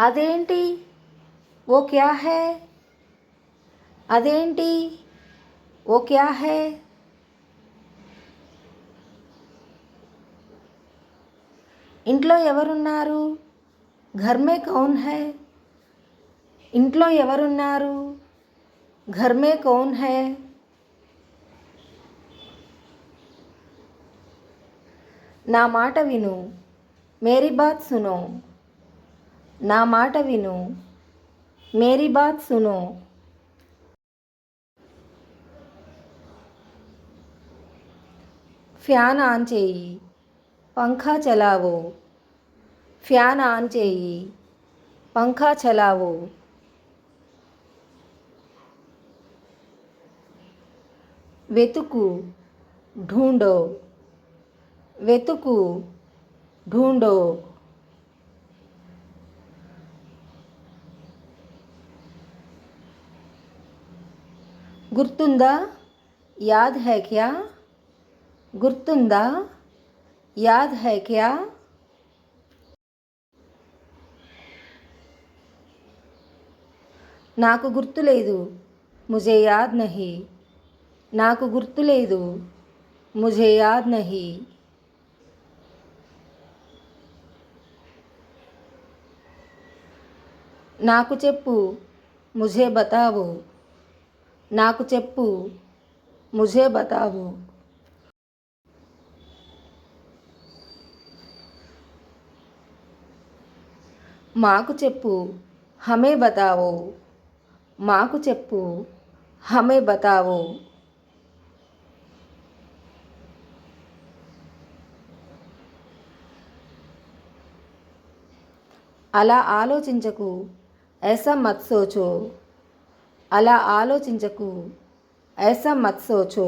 అదేంటి? वो क्या है? అదేంటి? वो क्या है? ఇంట్లో ఎవరున్నారు? घर में कौन है? ఇంట్లో ఎవరున్నారు? घर में कौन है? నా మాట విను, మేరీ బాత్ సునో. నా మాట విను, మేరీ బాత్ సునో. ఫ్యాన్ ఆన్ చేయి, పంఖా చలావో. ఫ్యాన్ ఆన్ చేయి, పంఖా చలావో. వెతుకు, ఢూండో. వెతుకు, ఢూండో. గుర్తుందా? యాద్ హై క్యా? గుర్తుందా? యాద్ హై క్యా? నాకు గుర్తులేదు, ముझे యాద్ నహీ. నాకు గుర్తులేదు, ముझे యాద్ నహీ. నాకు చెప్పు, ముझे బతావో. నాకు చెప్పు, ముझे బతావో. మాకు చెప్పు, హమే బతావో. మాకు చెప్పు, హమే బతావో. అలా ఆలోచించకు, ऐसा मत सोचो. అలా ఆలోచించకు, ऐसा मत सोचो.